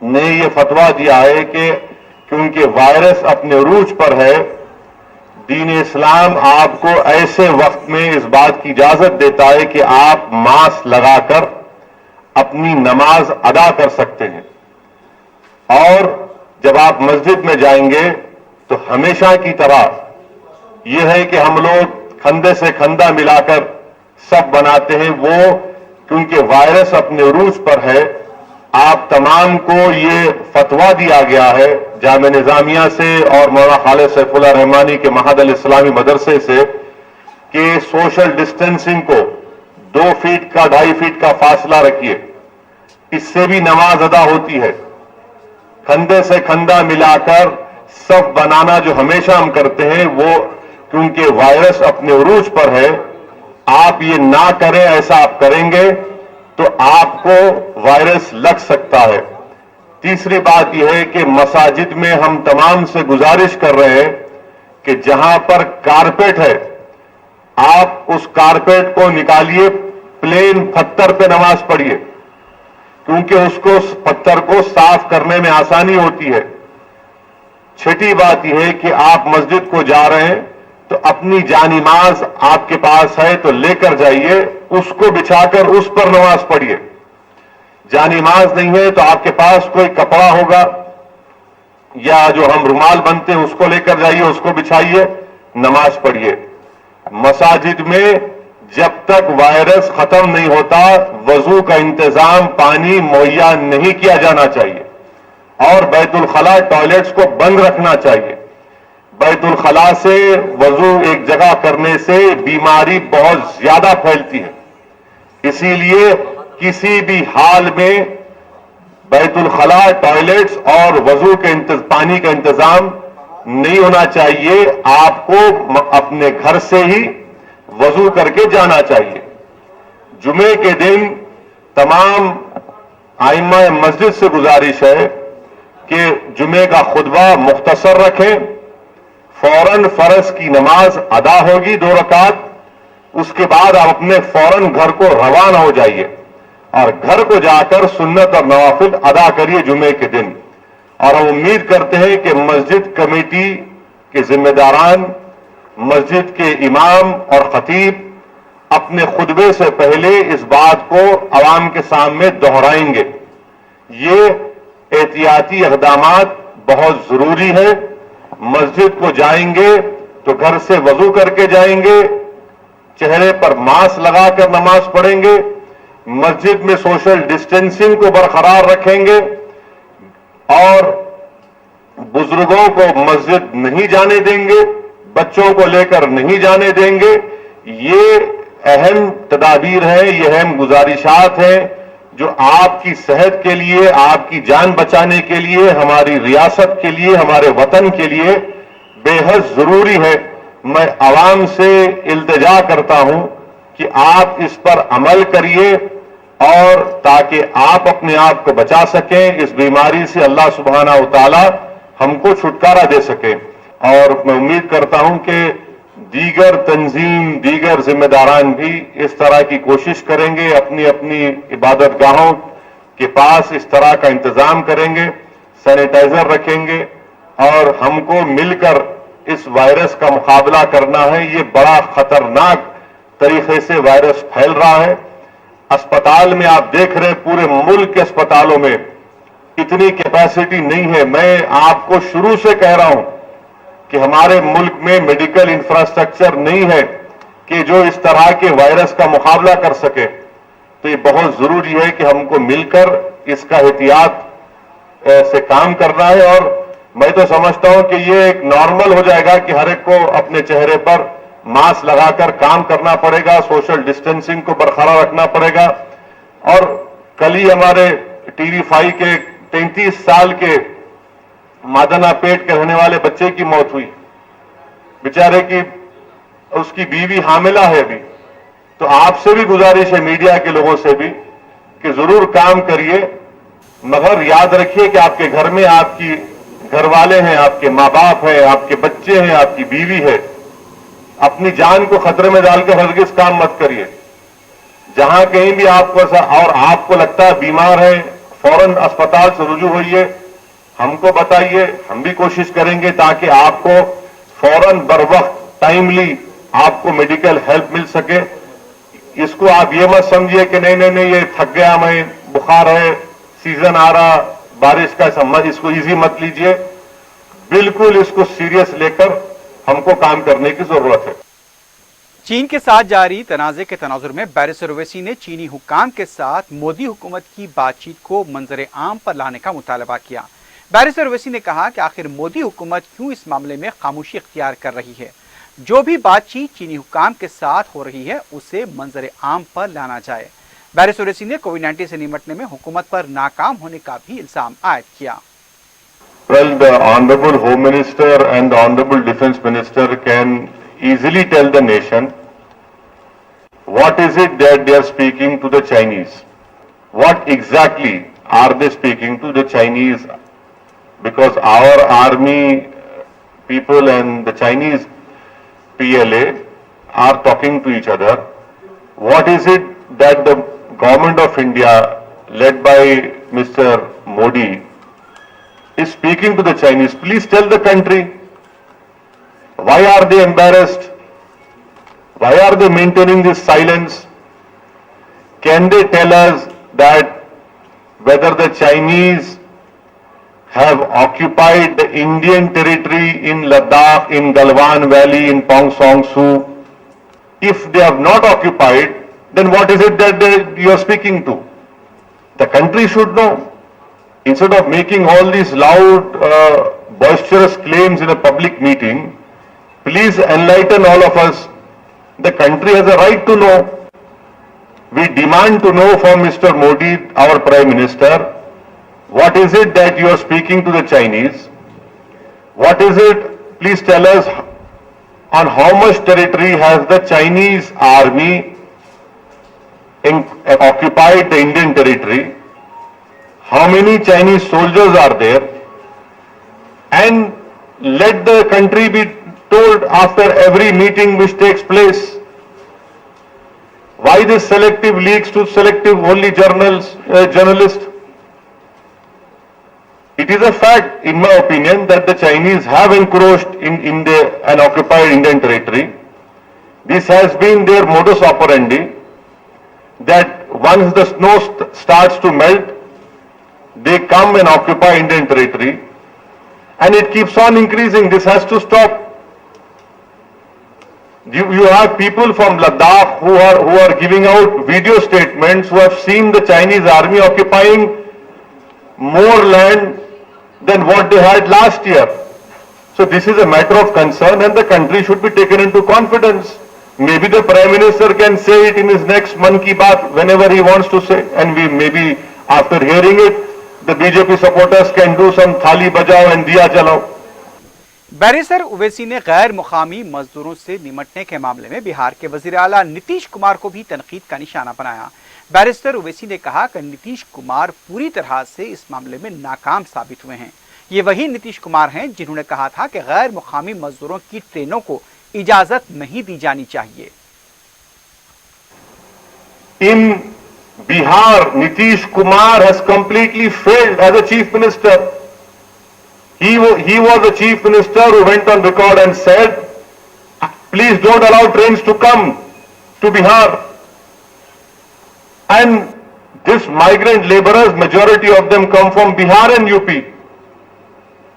ने यह फतवा दिया है कि क्योंकि वायरस अपने रूज पर है, दीन इस्लाम आपको ऐसे वक्त में इस बात की इजाजत देता है कि आप मास्क लगाकर अपनी नमाज अदा कर सकते हैं। और जब आप मस्जिद में जाएंगे तो हमेशा की तरह यह है कि हम लोग कंधे से कंधा मिलाकर सब बनाते हैं। वो क्योंकि वायरस अपने रूज पर है, आप तमाम को ये फतवा दिया गया है जामे निजामिया से और मौलाना खालिद सैफुल्लाह रहमानी के महद अल इस्लामी मदरसे से कि सोशल डिस्टेंसिंग को 2 फीट का 2.5 फीट का फासला रखिए। इससे भी नमाज अदा होती है। कंधे से कंधा मिलाकर सब बनाना जो हमेशा हम करते हैं, वो क्योंकि वायरस अपने उरूज पर है, आप ये ना करें। ऐसा आप करेंगे तो आपको वायरस लग सकता है। तीसरी बात यह है कि मसाजिद में हम तमाम से गुजारिश कर रहे हैं कि जहां पर कारपेट है, आप उस कारपेट को निकालिए, प्लेन पत्थर पे नमाज पढ़िए, क्योंकि उसको पत्थर को साफ करने में आसानी होती है। छठी बात यह है कि आप मस्जिद को जा रहे हैं तो अपनी जानिमाज आपके पास है तो लेकर जाइए, उसको बिछाकर उस पर नमाज पढ़िए। जानिमाज नहीं है तो आपके पास कोई कपड़ा होगा या जो हम रुमाल बनते हैं उसको लेकर जाइए, उसको बिछाइए, नमाज पढ़िए। मसाजिद में जब तक वायरस खत्म नहीं होता वजू का इंतजाम पानी मुहैया नहीं किया जाना चाहिए और बैतुल खला टॉयलेट्स को बंद रखना चाहिए। बैतुल खला से वजू एक जगह करने से बीमारी बहुत ज्यादा फैलती है, इसीलिए किसी भी हाल में बैतुल खला टॉयलेट्स और वजू के पानी का इंतजाम नहीं होना चाहिए। आपको अपने घर से ही वजू करके जाना चाहिए। जुमे के दिन तमाम आइम्मा मस्जिद से गुजारिश है कि जुमे का खुतबा मुख्तसर रखें, फौरन फर्ज की नमाज अदा होगी 2 रकात, उसके बाद आप अपने फौरन घर को रवाना हो जाइए और घर को जाकर सुन्नत और नवाफिल अदा करिए जुमे के दिन। और हम उम्मीद करते हैं कि मस्जिद कमेटी के जिम्मेदारान, मस्जिद के इमाम और खतीब अपने खुतबे से पहले इस बात को अवाम के सामने दोहराएंगे। ये एहतियाती इक़दामात बहुत जरूरी है। मस्जिद को जाएंगे तो घर से वजू करके जाएंगे, चेहरे पर मास्क लगाकर नमाज पढ़ेंगे, मस्जिद में सोशल डिस्टेंसिंग को बरकरार रखेंगे और बुजुर्गों को मस्जिद नहीं जाने देंगे, बच्चों को लेकर नहीं जाने देंगे। ये अहम तदाबीर है, ये अहम गुजारिशात हैं जो आपकी सेहत के लिए, आपकी जान बचाने के लिए, हमारी रियासत के लिए, हमारे वतन के लिए बेहद जरूरी है। मैं आवाम से इल्तिजा करता हूं कि आप इस पर अमल करिए और ताकि आप अपने आप को बचा सकें, इस बीमारी से अल्लाह सुब्हानहू तआला हमको छुटकारा दे सके। और मैं उम्मीद करता हूं कि दीगर तंजीम, दीगर जिम्मेदारान भी इस तरह की कोशिश करेंगे, अपनी अपनी इबादत गाहों के पास इस तरह का इंतजाम करेंगे, सैनिटाइजर रखेंगे और हमको मिलकर इस वायरस का मुकाबला करना है। ये बड़ा खतरनाक तरीके से वायरस फैल रहा है। अस्पताल में आप देख रहे हैं पूरे मुल्क के अस्पतालों में इतनी कैपेसिटी नहीं है। मैं आपको शुरू से कह रहा हूं कि हमारे मुल्क में मेडिकल इंफ्रास्ट्रक्चर नहीं है कि जो इस तरह के वायरस का मुकाबला कर सके। तो ये बहुत जरूरी है कि हमको मिलकर इसका एहतियात से काम करना है। और मैं तो समझता हूं कि ये एक नॉर्मल हो जाएगा कि हर एक को अपने चेहरे पर मास्क लगाकर काम करना पड़ेगा, सोशल डिस्टेंसिंग को बरकरार रखना पड़ेगा। और कल ही हमारे टीवी5 के 33 साल के मादना पेट के रहने वाले बच्चे की मौत हुई, बेचारे की उसकी बीवी हामिला है अभी। तो आपसे भी गुजारिश है, मीडिया के लोगों से भी, कि जरूर काम करिए, मगर याद रखिए कि आपके घर में आपकी घर वाले हैं, आपके माँ बाप हैं, आपके बच्चे हैं, आपकी बीवी है। अपनी जान को खतरे में डालकर हरगिज काम मत करिए। जहां कहीं भी आपको ऐसा और आपको लगता है बीमार है, फौरन अस्पताल से रुजू होइए, हमको बताइए, हम भी कोशिश करेंगे ताकि आपको फौरन बर वक्त टाइमली आपको मेडिकल हेल्प मिल सके। इसको आप ये मत समझिए कि नहीं ये थक गया मैं, बुखार है, सीजन आ रहा, बारिश का समझ, इसको इजी मत लीजिए। बिल्कुल इसको सीरियस लेकर हमको काम करने की जरूरत है। चीन के साथ जारी तनाज़े के तनाजुर में बैरिस्टर ओवैसी ने चीनी हुक्काम के साथ मोदी हुकूमत की बातचीत को मंजर आम पर लाने का मुतालबा किया। बैरिस्टर ओवैसी ने कहा कि आखिर मोदी हुकूमत क्यों इस मामले में खामोशी इख्तियार कर रही है। जो भी बातचीत चीनी हुक्काम के साथ हो रही है उसे मंजर आम पर लाना जाए। बैरिस्टर ओवैसी ने कोविड-19 से निपटने में हुकूमत पर नाकाम होने का भी इल्जाम आयद किया। Well, the Honorable Home Minister and the Honorable Defence Minister can easily tell the nation what is it that they are speaking to the Chinese. What exactly are they speaking to the Chinese? Because our army people and the Chinese PLA are talking to each other. What is it that the government of India, led by Mr. Modi, is speaking to the Chinese? Please tell the country. Why are they embarrassed? Why are they maintaining this silence? Can they tell us that whether the Chinese have occupied the Indian territory in Ladakh, in Galwan Valley, in Pong Song Su? If they have not occupied, then what is it that you are speaking to? The country should know. Instead of making all these loud, boisterous claims in a public meeting, please enlighten all of us. The country has a right to know. We demand to know from Mr. Modi, our Prime Minister, what is it that you are speaking to the Chinese? What is it? Please tell us on how much territory has the Chinese army occupied the Indian territory? How many Chinese soldiers are there? And let the country be told after every meeting which takes place. Why this selective leaks to selective only journalists? It is a fact, in my opinion, that the Chinese have encroached in and occupied Indian territory. This has been their modus operandi, that once the snow starts to melt, they come and occupy Indian territory, and it keeps on increasing. This has to stop. You have people from Ladakh who are giving out video statements, who have seen the Chinese army occupying more land than what they had last year. So this is a matter of concern, and the country should be taken into confidence. Maybe the Prime Minister can say it in his next Mann Ki Baat whenever he wants to say, and we maybe after hearing it, the BJP supporters can do some thali bajao and diya jalao. Barrister Owaisi ने गैर मुकामी मजदूरों से निमटने के मामले में बिहार के वजीर आला नीतीश कुमार को भी तनकीद का निशाना बनाया। बैरिस्टर ओवैसी ने कहा कि नीतीश कुमार पूरी तरह से इस मामले में नाकाम साबित हुए हैं। ये वही नीतीश कुमार हैं जिन्होंने कहा था कि गैर मुकामी मजदूरों की ट्रेनों को इजाजत नहीं दी जानी चाहिए। In Bihar, Nitish Kumar has completely failed as a chief minister. He was the chief minister who went on record and said, please don't allow trains to come to Bihar. And this migrant laborers, majority of them come from Bihar and UP.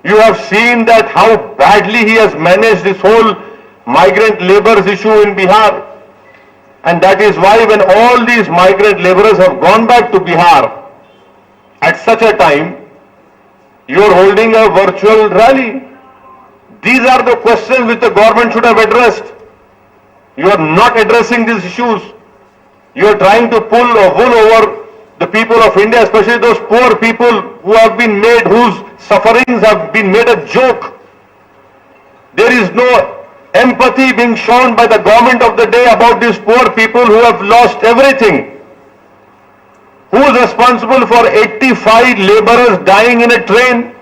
You have seen that how badly he has managed this whole migrant laborers issue in Bihar. And that is why when all these migrant laborers have gone back to Bihar, at such a time, you are holding a virtual rally. These are the questions which the government should have addressed. You are not addressing these issues. You are trying to pull a wool over the people of India, especially those poor people who have been made, whose sufferings have been made a joke. There is no empathy being shown by the government of the day about these poor people who have lost everything. Who is responsible for 85 laborers dying in a train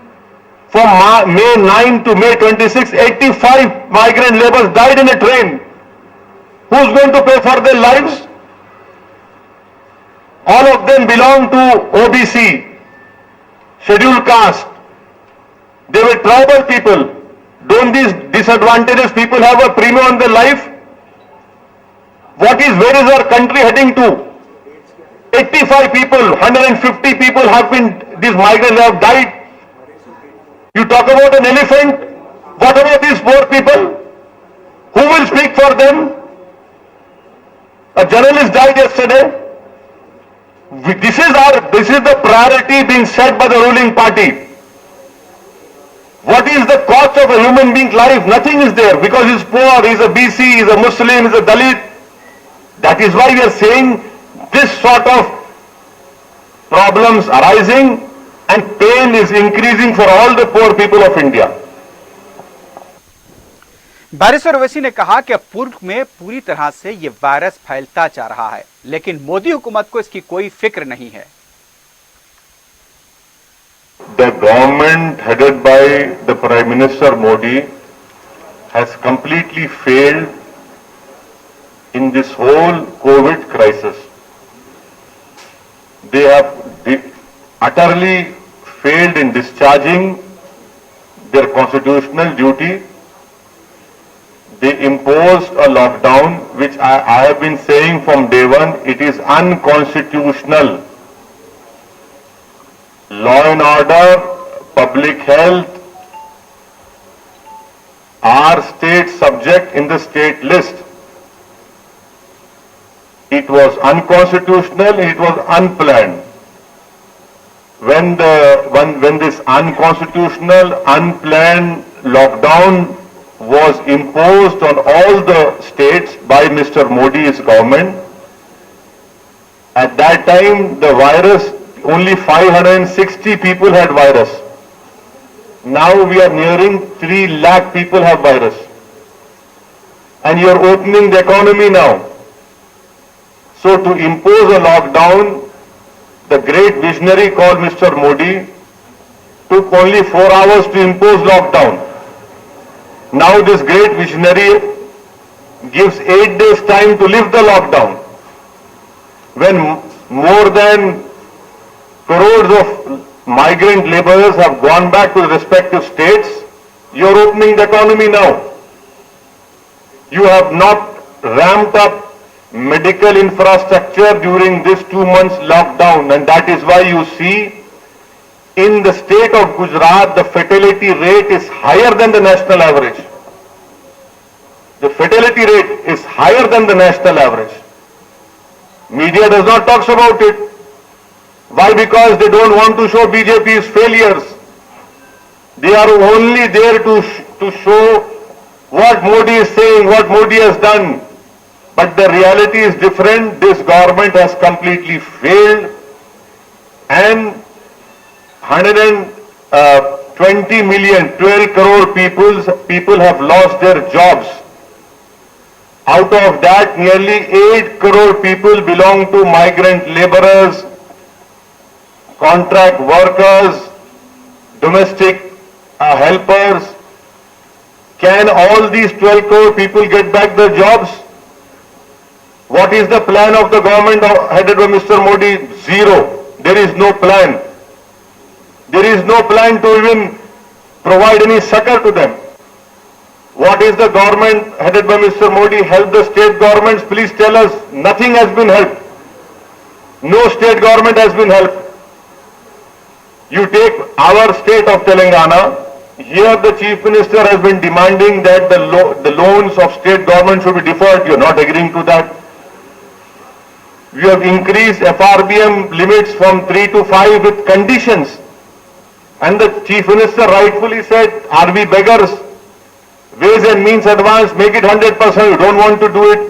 from May 9 to May 26? 85 migrant laborers died in a train. Who is going to pay for their lives? All of them belong to OBC, scheduled caste. They were tribal people. Don't these disadvantaged people have a premium on their life? Where is our country heading to? 85 people, 150 people have been, these migrants have died. You talk about an elephant, what about these poor people? Who will speak for them? A journalist died yesterday. This is the priority being set by the ruling party. What is the cost of a human being's life? Nothing is there, because he's poor, he's a BC, he's a Muslim, he's a Dalit. That is why we are saying this sort of problems arising and pain is increasing for all the poor people of India. Barrister Owaisi ने कहा कि पूर्व में पूरी तरह से ये virus फैलता जा रहा है, लेकिन मोदी हुकूमत को इसकी कोई फिक्र नहीं है। The government headed by the Prime Minister Modi has completely failed in this whole COVID crisis. They have utterly failed in discharging their constitutional duty. They imposed a lockdown, which I have been saying from day one, it is unconstitutional. Law and order, public health are state subject in the state list. was unconstitutional, it was unplanned. When this unconstitutional, unplanned lockdown was imposed on all the states by Mr. Modi's government, at that time the virus, only 560 people had virus. Now we are nearing 3 lakh people have virus. And you are opening the economy now. So to impose a lockdown, the great visionary called Mr. Modi took only 4 hours to impose lockdown. Now this great visionary gives 8 days time to lift the lockdown. When more than crores of migrant laborers have gone back to the respective states, you are opening the economy now. You have not ramped up medical infrastructure during this 2 months lockdown, and that is why you see in the state of Gujarat the fatality rate is higher than the national average. The fatality rate is higher than the national average. Media does not talk about it. Why? Because they don't want to show BJP's failures. They are only there to show what Modi is saying, what Modi has done. But the reality is different. This government has completely failed, and 120 million, 12 crore people have lost their jobs. Out of that, nearly 8 crore people belong to migrant laborers, contract workers, domestic helpers. Can all these 12 crore people get back their jobs? What is the plan of the government headed by Mr. Modi? Zero. There is no plan. There is no plan to even provide any succor to them. What is the government headed by Mr. Modi help the state governments? Please tell us. Nothing has been helped. No state government has been helped. You take our state of Telangana. Here the Chief Minister has been demanding that the loans of state government should be deferred. You are not agreeing to that. We have increased FRBM limits from 3 to 5 with conditions. And the Chief Minister rightfully said, are we beggars? Ways and means advance, make it 100%. You don't want to do it.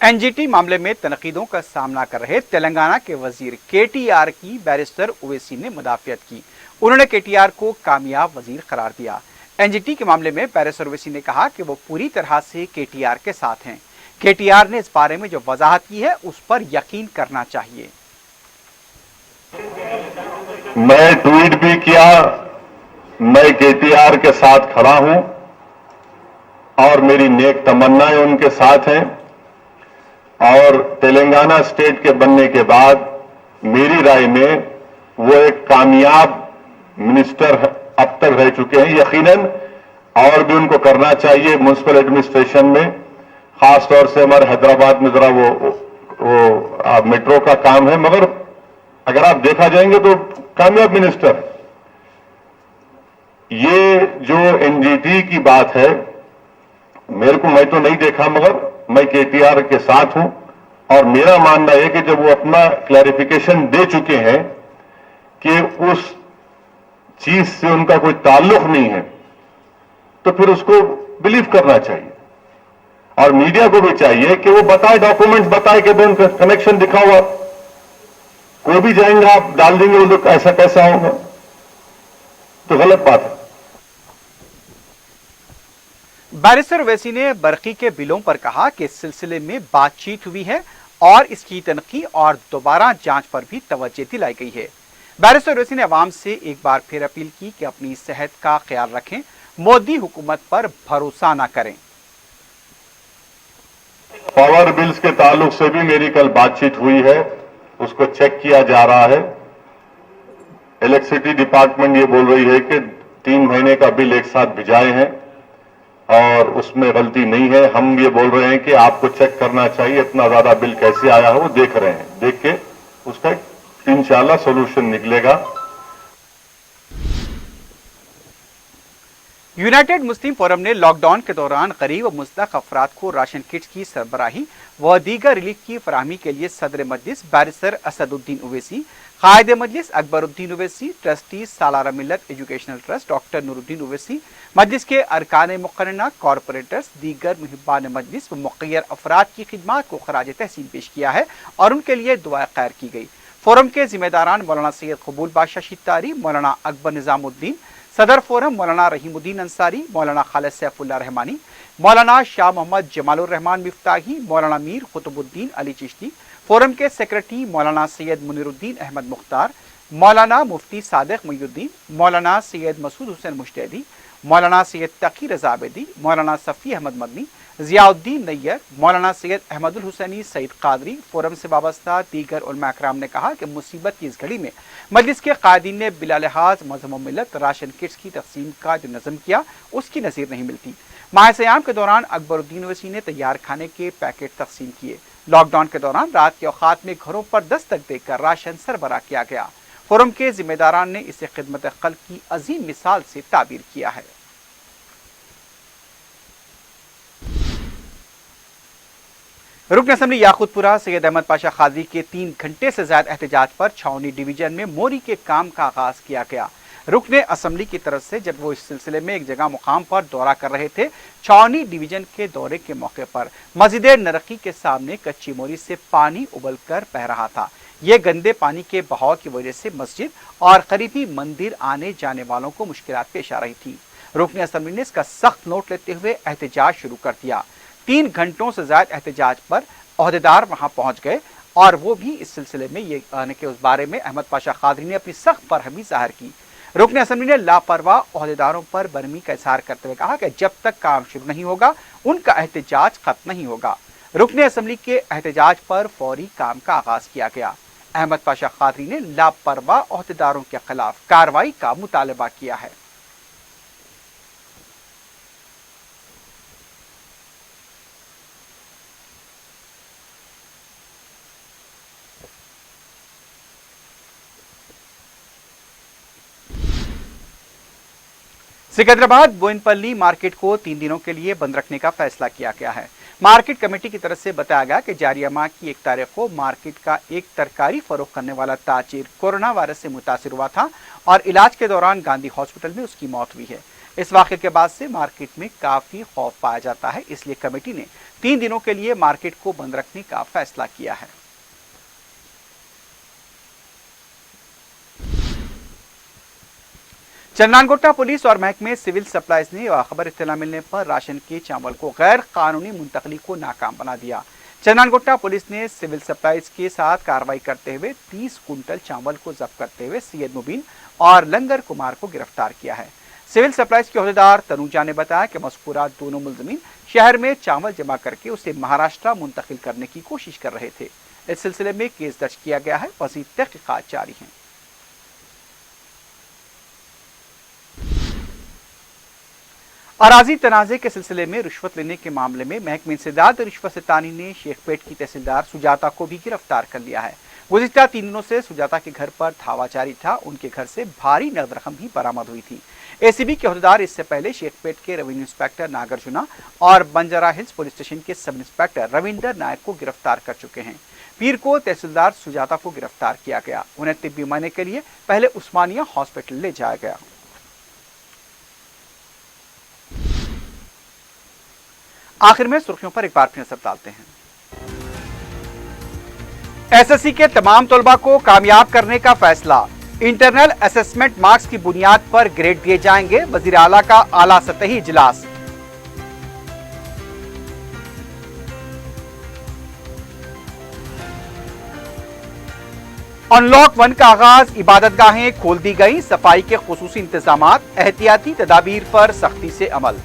NGT मामले में तनकीदों का सामना कर रहे तेलंगाना के वजीर KTR की barrister Owaisi ने मुदाफियत की। उन्होंने केटीआर को कामयाब वजीर करार दिया। एनजीटी के मामले में बैरिस्टर ओवैसी ने कहा कि वो पूरी तरह से केटीआर के साथ हैं। केटीआर ने इस बारे में जो वजाहत की है उस पर यकीन करना चाहिए। मैं ट्वीट भी किया, मैं केटीआर के साथ खड़ा हूं और मेरी नेक तमन्नाएं उनके साथ हैं। और तेलंगाना स्टेट के बनने के बाद मेरी राय में वो एक कामयाब मिनिस्टर अब तक रह चुके हैं। यकीनन और भी उनको करना चाहिए म्युनिसिपल एडमिनिस्ट्रेशन में, खास तौर से हमारे हैदराबाद में जरा वो मेट्रो का काम है, मगर अगर आप देखा जाएंगे तो कामयाब मिनिस्टर। ये जो एनजीटी की बात है, मैं तो नहीं देखा, मगर मैं केटीआर के साथ हूं और मेरा मानना है कि जब वो अपना क्लैरिफिकेशन दे चुके हैं कि उस चीज से उनका कोई ताल्लुक नहीं है, तो फिर उसको बिलीव करना चाहिए। और मीडिया को भी चाहिए कि वो बताए, डॉक्यूमेंट्स बताए कि उनका कनेक्शन दिखा हुआ। कोई भी जाएंगे आप डाल देंगे उधर ऐसा कैसा होगा, तो गलत बात है। बैरिस्टर ओवैसी ने बरकी के बिलों पर कहा कि इस सिलसिले में बातचीत हुई है और इसकी तनकी और दोबारा जांच पर भी तवज्जो दिलाई गई है। बैरिस्टर ओवैसी ने अवाम से एक बार फिर अपील की कि अपनी सेहत का ख्याल रखें, मोदी हुकूमत पर भरोसा न करें। पावर बिल्स के ताल्लुक से भी मेरी कल बातचीत हुई है, उसको चेक किया जा रहा है। इलेक्ट्रिसिटी डिपार्टमेंट ये बोल रही है कि 3 महीने का बिल एक साथ भिजाए हैं और उसमें गलती नहीं है। हम ये बोल रहे हैं कि आपको चेक करना चाहिए इतना ज्यादा बिल कैसे आया है, वो देख रहे हैं, देख के उसका इंशाल्लाह सॉल्यूशन निकलेगा। यूनाइटेड मुस्लिम फोरम ने लॉकडाउन के दौरान गरीब और मुस्तहक अफराद को राशन किट्स की सरबराही व दीगर रिलीफ की फराहमी के लिए सदर मजलिस बैरिस्टर असदुद्दीन ओवैसी, कायद Majlis Akbaruddin Owaisi, trustee Salar Millat educational trust doctor Nooruddin Owaisi, Majlis के अरकान मुक़र्रना, कॉरपोरेटर्स, दीगर मुहिब्बान मजलिस व मुक़य्यर अफराद की खिदमात को खराज तहसीन पेश किया है और उनके लिए दुआ खैर की गई। फोरम के जिम्मेदारान मौलाना सैयद कबूल बादशाह शित्तारी, मौलाना अकबर निजामुद्दीन, सदर फोरम मौलाना रहीमुद्दीन अंसारी, मौलाना खालिद सैफुल्लाह रहमानी, मौलाना शाह मोहम्मद जमालुर रहमान मिफ्ताही, मौलाना मीर कुतुबुद्दीन अली चिश्ती, फोरम के सेक्रेटरी मौलाना सैयद मुनीरुद्दीन अहमद मुख्तार, मौलाना मुफ्ती सादिक मुईनुद्दीन, मौलाना सैयद मसूद हुसैन मुश्तैदी, मौलाना सैयद तकी रज़ा आबिदी, मौलाना सफ़ी अहमद मदनी, ज़ियाउद्दीन नैयर, मौलाना सैयद अहमदुल हुसैनी सईद कादरी, फोरम से वाबस्ता दीगर उलमा इकराम ने कहा कि मुसीबत की इस घड़ी में मजलिस के कायदीन ने बिला लिहाज मजहब व मिल्लत राशन किट्स की तकसीम का जो नज़म किया उसकी नज़ीर नहीं मिलती। माह सयाम के दौरान अकबरुद्दीन ओवैसी ने तैयार खाने के पैकेट तकसीम किए। लॉकडाउन के दौरान रात के औकात में घरों पर दस्तक देकर राशन सरबराह किया गया। फोरम के जिम्मेदारान ने इसे खिदमत खल्क की अजीम मिसाल से ताबीर किया है। रुकन असम्बली याकूतपुरा सैयद अहमद पाशा कादरी के 3 घंटे से ज्यादा एहतजाज पर छावनी डिवीजन में मोरी के काम का आगाज किया गया। रुकने असम्बली की तरफ से जब वो इस सिलसिले में एक जगह मुकाम पर दौरा कर रहे थे, छावनी डिवीजन के दौरे के मौके पर मस्जिद नरकी के सामने कच्ची मोरी से पानी उबल कर बह रहा था। ये गंदे पानी के बहाव की वजह से मस्जिद और करीबी मंदिर आने जाने वालों को मुश्किलात पेश आ रही थी। रुकने असम्बली ने इसका सख्त नोट लेते हुए एहतजाज शुरू कर दिया। 3 घंटों से ज्यादा एहतजाज पर ओहदेदार वहां पहुंच गए और वो भी इस सिलसिले में ये आने के उस बारे में अहमद पाशा कादरी ने अपनी सख्त बरहमी जाहिर की। रुकन असम्बली ने लापरवाह ओहदेदारों पर बरहमी का इजहार करते हुए कहा कि जब तक काम शुरू नहीं होगा उनका एहतजाज खत्म नहीं होगा। रुकन असम्बली के एहतजाज पर फौरी काम का आगाज किया गया। अहमद पाशा कादरी ने लापरवाह ओहदेदारों के खिलाफ कार्रवाई का मुतालबा किया है। सिकंदराबाद बोयनपल्ली मार्केट को 3 दिनों के लिए बंद रखने का फैसला किया गया है। मार्केट कमेटी की तरफ से बताया गया कि जारिया माह की 1 तारीख को मार्केट का एक तरकारी फरोख्त करने वाला ताजिर कोरोना वायरस से मुतासिर हुआ था और इलाज के दौरान गांधी हॉस्पिटल में उसकी मौत हुई है। इस वाक़े के बाद से मार्केट में काफी खौफ पाया जाता है, इसलिए कमेटी ने 3 दिनों के लिए मार्केट को बंद रखने का फैसला किया है। चंदनगोट्टा पुलिस और महकमे सिविल सप्लाईज ने खबर इत्तला मिलने पर राशन के चावल को गैर कानूनी मुंतकली को नाकाम बना दिया। चंदनगोट्टा पुलिस ने सिविल सप्लाईज के साथ कार्रवाई करते हुए 30 कुंटल चावल को जब्त करते हुए सैयद मुबीन और लंगर कुमार को गिरफ्तार किया है। सिविल सप्लाईज के ओहदेदार तनुजा ने बताया कि मज़कूरा दोनों मुलज़िमीन शहर में चावल जमा करके उसे महाराष्ट्र मुंतकिल करने की कोशिश कर रहे थे। इस सिलसिले में केस दर्ज किया गया है, मज़ीद तहक़ीक़ात जारी हैं। अराजी तनाज़े के सिलसिले में रिश्वत लेने के मामले में महकमे इंसदाद रिश्वत सितानी ने शेखपेट की तहसीलदार सुजाता को भी गिरफ्तार कर लिया है। गुज़िश्ता 3 दिनों से सुजाता के घर पर धावा जारी था। उनके घर से भारी नकद रकम भी बरामद हुई थी। एसीबी के ओहदेदार इससे पहले शेखपेट के रेवेन्यू इंस्पेक्टर नागार्जुना और बंजारा हिल्स पुलिस स्टेशन के सब इंस्पेक्टर रविंदर नायक को गिरफ्तार कर चुके हैं। पीर को तहसीलदार सुजाता को गिरफ्तार किया गया। उन्हें तिब्बी मायने के लिए पहले उस्मानिया हॉस्पिटल ले जाया गया। आखिर में सुर्खियों पर एक बार फिर नजर डालते हैं। एसएससी के तमाम तलबा को कामयाब करने का फैसला। इंटरनल असेसमेंट मार्क्स की बुनियाद पर ग्रेड दिए जाएंगे। वजीर आला का आला सतही इजलास। अनलॉक 1 का आगाज। इबादतगाहें खोल दी गई। सफाई के खुसूसी इंतजामात। एहतियाती तदाबीर पर सख्ती से अमल।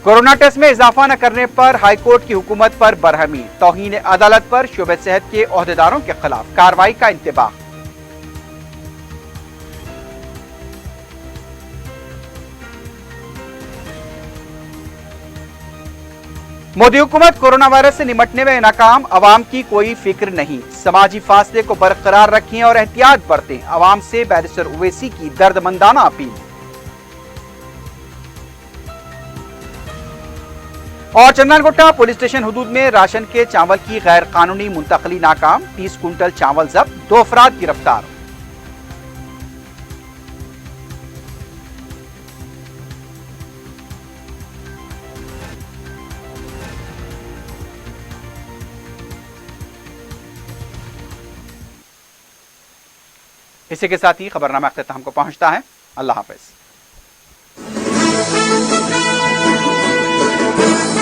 कोरोना टेस्ट में इजाफा न करने पर हाईकोर्ट की हुकूमत पर बरहमी। तौहीन अदालत पर शोबे सेहत के ओहदेदारों के खिलाफ कार्रवाई का इंतबाह। मोदी हुकूमत कोरोना वायरस से निपटने में नाकाम, अवाम की कोई फिक्र नहीं, समाजी फासले को बरकरार रखें और एहतियात बरतें, अवाम से बैरिस्टर ओवैसी की दर्दमंदाना अपील। और चंदनगुट्टा पुलिस स्टेशन हुदूद में राशन के चावल की गैर कानूनी मुंतकली नाकाम, 30 कुंटल चावल जब्त, 2 अफराद गिरफ्तार। इसी के साथ ही खबरनामा अख्तिताम को पहुंचता है। अल्लाह हाफिज।